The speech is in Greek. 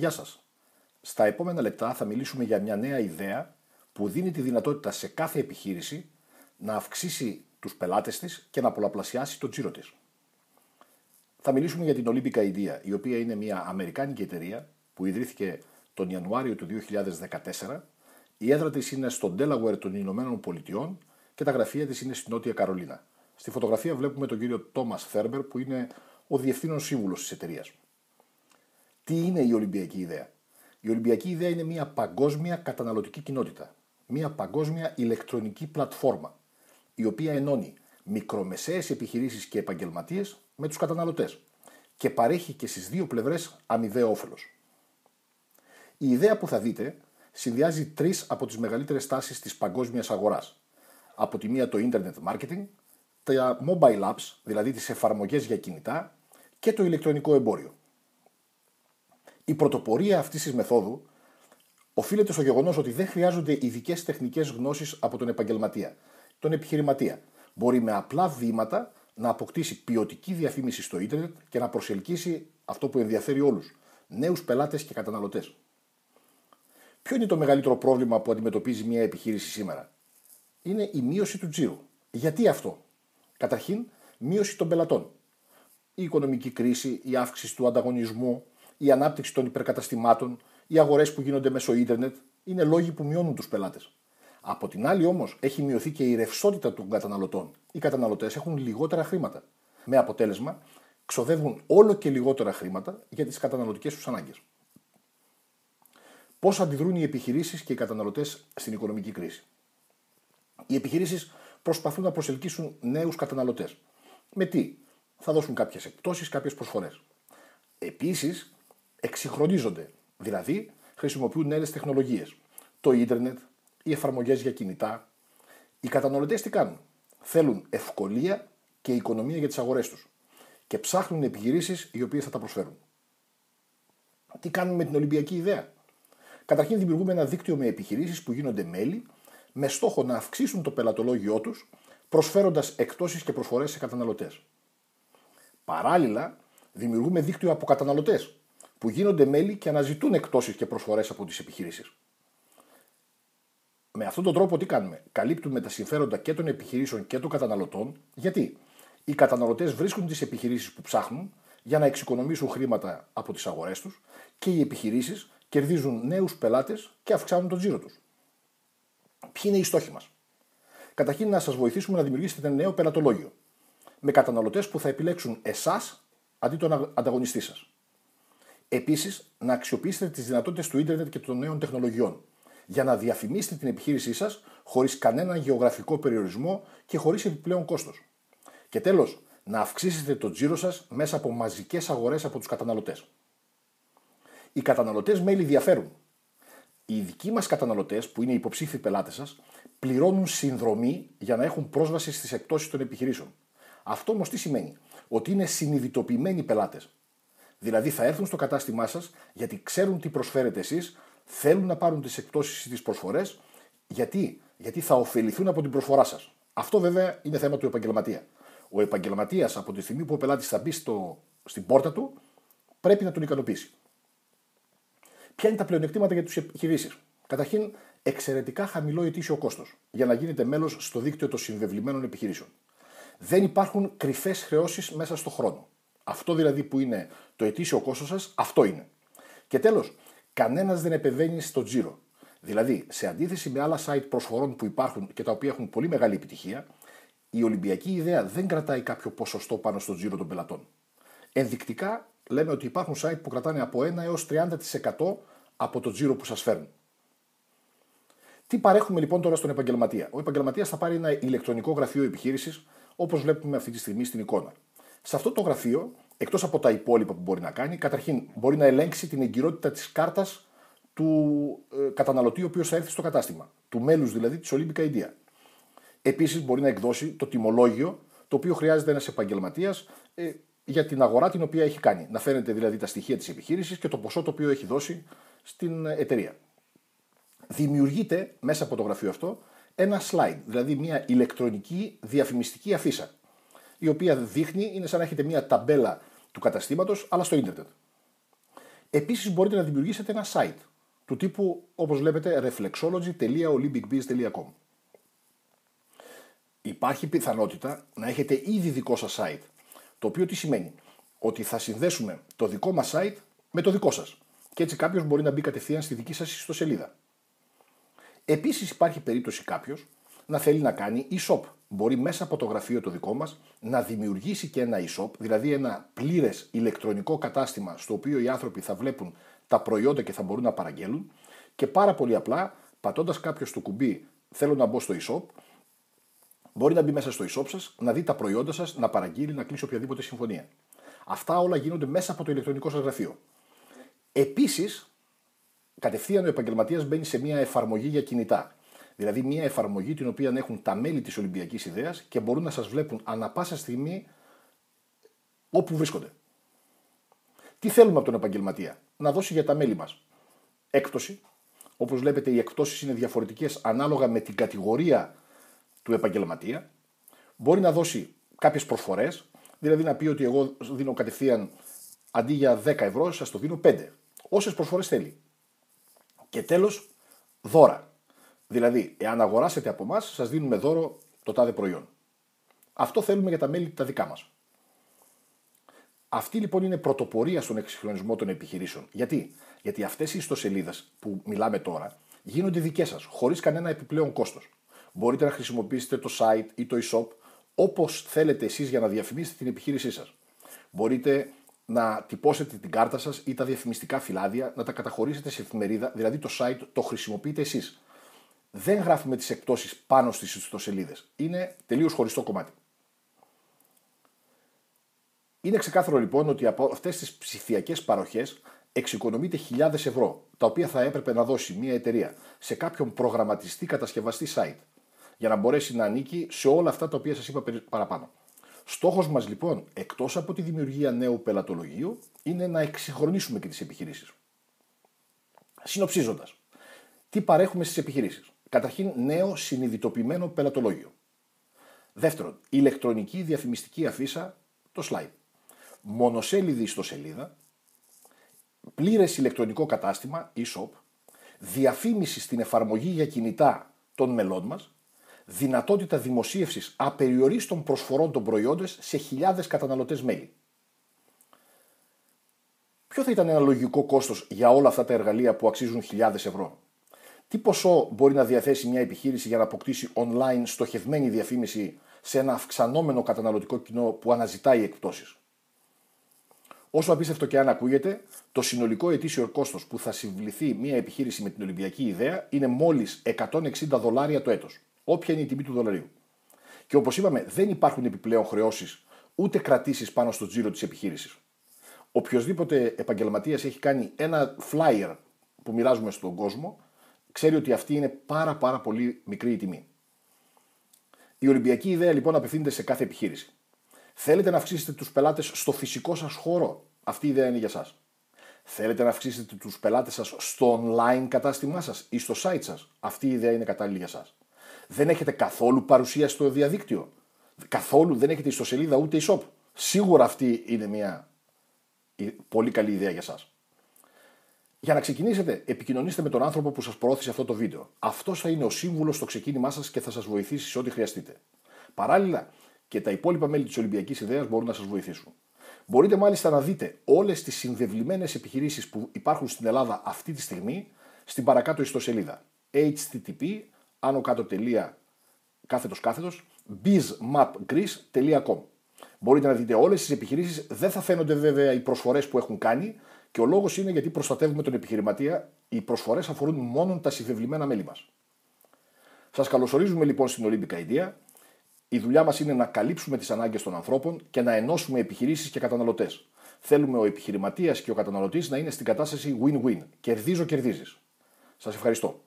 Γεια σας. Στα επόμενα λεπτά θα μιλήσουμε για μια νέα ιδέα που δίνει τη δυνατότητα σε κάθε επιχείρηση να αυξήσει τους πελάτες της και να πολλαπλασιάσει το τζίρο της. Θα μιλήσουμε για την Olympic Idea, η οποία είναι μια αμερικάνικη εταιρεία που ιδρύθηκε τον Ιανουάριο του 2014. Η έδρα της είναι στο Delaware των Ηνωμένων Πολιτειών και τα γραφεία της είναι στη Νότια Καρολίνα. Στη φωτογραφία βλέπουμε τον κύριο Τόμας Φέρμπερ, που είναι ο διευθύνων σύμβουλος της εταιρείας. Τι είναι η Ολυμπιακή Ιδέα? Η Ολυμπιακή Ιδέα είναι μια παγκόσμια καταναλωτική κοινότητα, μια παγκόσμια ηλεκτρονική πλατφόρμα, η οποία ενώνει μικρομεσαίες επιχειρήσεις και επαγγελματίες με τους καταναλωτές και παρέχει και στις δύο πλευρές αμοιβαίο όφελος. Η ιδέα που θα δείτε συνδυάζει τρεις από τις μεγαλύτερες τάσεις της παγκόσμιας αγοράς. Από τη μία το Internet Marketing, τα mobile apps, δηλαδή τις εφαρμογές για κινητά, και το ηλεκτρονικό εμπόριο. Η πρωτοπορία αυτής της μεθόδου οφείλεται στο γεγονός ότι δεν χρειάζονται ειδικές τεχνικές γνώσεις από τον επαγγελματία, τον επιχειρηματία. Μπορεί με απλά βήματα να αποκτήσει ποιοτική διαφήμιση στο ίντερνετ και να προσελκύσει αυτό που ενδιαφέρει όλους, νέους πελάτες και καταναλωτές. Ποιο είναι το μεγαλύτερο πρόβλημα που αντιμετωπίζει μια επιχείρηση σήμερα? Είναι η μείωση του τζίρου. Γιατί αυτό? Καταρχήν, μείωση των πελατών. Η οικονομική κρίση, η αύξηση του ανταγωνισμού, η ανάπτυξη των υπερκαταστημάτων, οι αγορές που γίνονται μέσω ίντερνετ είναι λόγοι που μειώνουν τους πελάτες. Από την άλλη όμως έχει μειωθεί και η ρευστότητα των καταναλωτών. Οι καταναλωτές έχουν λιγότερα χρήματα. Με αποτέλεσμα, ξοδεύουν όλο και λιγότερα χρήματα για τις καταναλωτικές τους ανάγκες. Πώς αντιδρούν οι επιχειρήσεις και οι καταναλωτές στην οικονομική κρίση? Οι επιχειρήσεις προσπαθούν να προσελκύσουν νέους καταναλωτές. Με τι? Θα δώσουν κάποιες εκπτώσεις, κάποιες προσφορές. Επίσης, εξυγχρονίζονται, δηλαδή χρησιμοποιούν νέες τεχνολογίες. Το ίντερνετ, οι εφαρμογές για κινητά. Οι καταναλωτές τι κάνουν? Θέλουν ευκολία και οικονομία για τις αγορές τους και ψάχνουν επιχειρήσεις οι οποίες θα τα προσφέρουν. Τι κάνουμε με την Ολυμπιακή Ιδέα? Καταρχήν, δημιουργούμε ένα δίκτυο με επιχειρήσεις που γίνονται μέλη με στόχο να αυξήσουν το πελατολόγιό τους, προσφέροντας εκπτώσεις και προσφορές σε καταναλωτές. Παράλληλα, δημιουργούμε δίκτυο από καταναλωτές που γίνονται μέλη και αναζητούν εκπτώσεις και προσφορές από τις επιχειρήσεις. Με αυτόν τον τρόπο τι κάνουμε? Καλύπτουμε τα συμφέροντα και των επιχειρήσεων και των καταναλωτών. Γιατί? Οι καταναλωτές βρίσκουν τις επιχειρήσεις που ψάχνουν για να εξοικονομήσουν χρήματα από τις αγορές τους και οι επιχειρήσεις κερδίζουν νέους πελάτες και αυξάνουν τον τζίρο τους. Ποιοι είναι οι στόχοι μας? Καταρχήν, να σας βοηθήσουμε να δημιουργήσετε ένα νέο πελατολόγιο με καταναλωτές που θα επιλέξουν εσάς αντί τον ανταγωνιστή σας. Επίσης, να αξιοποιήσετε τις δυνατότητες του ίντερνετ και των νέων τεχνολογιών για να διαφημίσετε την επιχείρησή σας χωρίς κανέναν γεωγραφικό περιορισμό και χωρίς επιπλέον κόστος. Και τέλος, να αυξήσετε το τζίρο σας μέσα από μαζικές αγορές από τους καταναλωτές. Οι καταναλωτές μέλη διαφέρουν. Οι δικοί μας καταναλωτές, που είναι οι υποψήφιοι πελάτες σας, πληρώνουν συνδρομή για να έχουν πρόσβαση στις εκπτώσεις των επιχειρήσεων. Αυτό όμως τι σημαίνει? Ότι είναι συνειδητοποιημένοι πελάτες. Δηλαδή θα έρθουν στο κατάστημά σας γιατί ξέρουν τι προσφέρετε εσείς, θέλουν να πάρουν τις εκπτώσεις ή τις προσφορές. Γιατί θα ωφεληθούν από την προσφορά σας. Αυτό βέβαια είναι θέμα του επαγγελματία. Ο επαγγελματίας, από τη στιγμή που ο πελάτης θα μπει στην πόρτα του, πρέπει να τον ικανοποιήσει. Ποια είναι τα πλεονεκτήματα για τις επιχειρήσεις? Καταρχήν, εξαιρετικά χαμηλό ετήσιο κόστος για να γίνετε μέλος στο δίκτυο των συμβεβλημένων επιχειρήσεων. Δεν υπάρχουν κρυφές χρεώσεις μέσα στο χρόνο. Αυτό δηλαδή που είναι το ετήσιο κόστος σας, αυτό είναι. Και τέλος, κανένας δεν επεμβαίνει στο τζίρο. Δηλαδή, σε αντίθεση με άλλα site προσφορών που υπάρχουν και τα οποία έχουν πολύ μεγάλη επιτυχία, η Ολυμπιακή Ιδέα δεν κρατάει κάποιο ποσοστό πάνω στο τζίρο των πελατών. Ενδεικτικά, λέμε ότι υπάρχουν site που κρατάνε από 1 έως 30% από το τζίρο που σας φέρνουν. Τι παρέχουμε λοιπόν τώρα στον επαγγελματία? Ο επαγγελματίας θα πάρει ένα ηλεκτρονικό γραφείο επιχείρησης, όπως βλέπουμε αυτή τη στιγμή στην εικόνα. Σε αυτό το γραφείο, εκτός από τα υπόλοιπα που μπορεί να κάνει, καταρχήν μπορεί να ελέγξει την εγκυρότητα της κάρτας του καταναλωτή ο οποίος θα έρθει στο κατάστημα, του μέλους δηλαδή της Olympic Idea. Επίσης μπορεί να εκδώσει το τιμολόγιο το οποίο χρειάζεται ένας επαγγελματίας για την αγορά την οποία έχει κάνει. Να φαίνεται δηλαδή τα στοιχεία της επιχείρησης και το ποσό το οποίο έχει δώσει στην εταιρεία. Δημιουργείται μέσα από το γραφείο αυτό ένα slide, δηλαδή μια ηλεκτρονική διαφημιστική αφίσα, η οποία δείχνει, είναι σαν να έχετε μια ταμπέλα του καταστήματος, αλλά στο ίντερνετ. Επίσης μπορείτε να δημιουργήσετε ένα site του τύπου, όπως βλέπετε, reflexology.olympicbiz.com. Υπάρχει πιθανότητα να έχετε ήδη δικό σας site, το οποίο τι σημαίνει? Ότι θα συνδέσουμε το δικό μας site με το δικό σας και έτσι κάποιος μπορεί να μπει κατευθείαν στη δική σας ιστοσελίδα. Επίσης υπάρχει περίπτωση κάποιος να θέλει να κάνει e-shop. Μπορεί μέσα από το γραφείο το δικό μας να δημιουργήσει και ένα e-shop, δηλαδή ένα πλήρες ηλεκτρονικό κατάστημα στο οποίο οι άνθρωποι θα βλέπουν τα προϊόντα και θα μπορούν να παραγγέλουν και πάρα πολύ απλά πατώντας κάποιο στο κουμπί θέλω να μπω στο e-shop, μπορεί να μπει μέσα στο e-shop σας, να δει τα προϊόντα σας, να παραγγείλει, να κλείσει οποιαδήποτε συμφωνία. Αυτά όλα γίνονται μέσα από το ηλεκτρονικό σας γραφείο. Επίσης, κατευθείαν ο επαγγελματίας μπαίνει σε μια εφαρμογή για κινητά. Δηλαδή μια εφαρμογή την οποία έχουν τα μέλη της Ολυμπιακής Ιδέας και μπορούν να σας βλέπουν ανά πάσα στιγμή όπου βρίσκονται. Τι θέλουμε από τον επαγγελματία? Να δώσει για τα μέλη μας έκπτωση. Όπως βλέπετε οι εκπτώσεις είναι διαφορετικές ανάλογα με την κατηγορία του επαγγελματία. Μπορεί να δώσει κάποιες προσφορές, δηλαδή να πει ότι εγώ δίνω κατευθείαν αντί για 10 ευρώ σας το δίνω 5. Όσες προσφορές θέλει. Και τέλος, δώρα. Δηλαδή, εάν αγοράσετε από εμάς, σας δίνουμε δώρο το τάδε προϊόν. Αυτό θέλουμε για τα μέλη τα δικά μας. Αυτή λοιπόν είναι πρωτοπορία στον εξυγχρονισμό των επιχειρήσεων. Γιατί αυτές οι ιστοσελίδες που μιλάμε τώρα γίνονται δικές σας, χωρίς κανένα επιπλέον κόστος. Μπορείτε να χρησιμοποιήσετε το site ή το e-shop όπως θέλετε εσείς για να διαφημίσετε την επιχείρησή σας. Μπορείτε να τυπώσετε την κάρτα σας ή τα διαφημιστικά φυλάδια, να τα καταχωρήσετε σε εφημερίδα, δηλαδή το site το χρησιμοποιείτε εσείς. Δεν γράφουμε τις εκπτώσεις πάνω στις ιστοσελίδες. Είναι τελείως χωριστό κομμάτι. Είναι ξεκάθαρο λοιπόν ότι από αυτές τις ψηφιακές παροχές εξοικονομείται χιλιάδες ευρώ, τα οποία θα έπρεπε να δώσει μια εταιρεία σε κάποιον προγραμματιστή κατασκευαστή site, για να μπορέσει να ανήκει σε όλα αυτά τα οποία σας είπα παραπάνω. Στόχος μας λοιπόν, εκτός από τη δημιουργία νέου πελατολογίου, είναι να εξυγχρονίσουμε και τις επιχειρήσεις. Συνοψίζοντας, τι παρέχουμε στις επιχειρήσεις? Καταρχήν, νέο συνειδητοποιημένο πελατολόγιο. Δεύτερον, ηλεκτρονική διαφημιστική αφίσα, το slide. Μονοσέλιδη ιστοσελίδα, πλήρες ηλεκτρονικό κατάστημα, e-shop, διαφήμιση στην εφαρμογή για κινητά των μελών μας, δυνατότητα δημοσίευσης απεριορίστων προσφορών των προϊόντων σε χιλιάδες καταναλωτές μέλη. Ποιο θα ήταν ένα λογικό κόστος για όλα αυτά τα εργαλεία που αξίζουν χιλιάδες ευρώ? Τι ποσό μπορεί να διαθέσει μια επιχείρηση για να αποκτήσει online στοχευμένη διαφήμιση σε ένα αυξανόμενο καταναλωτικό κοινό που αναζητάει εκπτώσεις? Όσο απίστευτο και αν ακούγεται, το συνολικό ετήσιο κόστος που θα συμβληθεί μια επιχείρηση με την Ολυμπιακή Ιδέα είναι μόλις $160 το έτος. Όποια είναι η τιμή του δολαρίου. Και όπως είπαμε, δεν υπάρχουν επιπλέον χρεώσεις ούτε κρατήσεις πάνω στο τζίρο της επιχείρησης. Οποιοσδήποτε επαγγελματίας έχει κάνει ένα flyer που μοιράζουμε στον κόσμο, ξέρει ότι αυτή είναι πάρα πολύ μικρή η τιμή. Η Ολυμπιακή Ιδέα λοιπόν απευθύνεται σε κάθε επιχείρηση. Θέλετε να αυξήσετε τους πελάτες στο φυσικό σας χώρο? Αυτή η ιδέα είναι για σας. Θέλετε να αυξήσετε τους πελάτες σας στο online κατάστημά σας ή στο site σας? Αυτή η ιδέα είναι κατάλληλη για σας. Δεν έχετε καθόλου παρουσία στο διαδίκτυο? Καθόλου δεν έχετε ιστοσελίδα ούτε e-shop? Σίγουρα αυτή είναι μια πολύ καλή ιδέα για σας. Για να ξεκινήσετε, επικοινωνήστε με τον άνθρωπο που σας προώθησε αυτό το βίντεο. Αυτός θα είναι ο σύμβουλος στο ξεκίνημά σας και θα σας βοηθήσει σε ό,τι χρειαστείτε. Παράλληλα, και τα υπόλοιπα μέλη της Ολυμπιακής Ιδέας μπορούν να σας βοηθήσουν. Μπορείτε μάλιστα να δείτε όλες τις συνδευλημένες επιχειρήσεις που υπάρχουν στην Ελλάδα αυτή τη στιγμή στην ιστοσελίδα http://bizmapgreece.com. Μπορείτε να δείτε όλες τις επιχειρήσεις, δεν θα φαίνονται βέβαια οι προσφορές που έχουν κάνει και ο λόγος είναι γιατί προστατεύουμε τον επιχειρηματία, οι προσφορές αφορούν μόνο τα συνδευλημένα μέλη μας. Σας καλωσορίζουμε λοιπόν στην Olympic Idea. Η δουλειά μας είναι να καλύψουμε τις ανάγκες των ανθρώπων και να ενώσουμε επιχειρήσεις και καταναλωτές. Θέλουμε ο επιχειρηματίας και ο καταναλωτής να είναι στην κατάσταση win-win. Κερδίζω-κερδίζεις. Σας ευχαριστώ.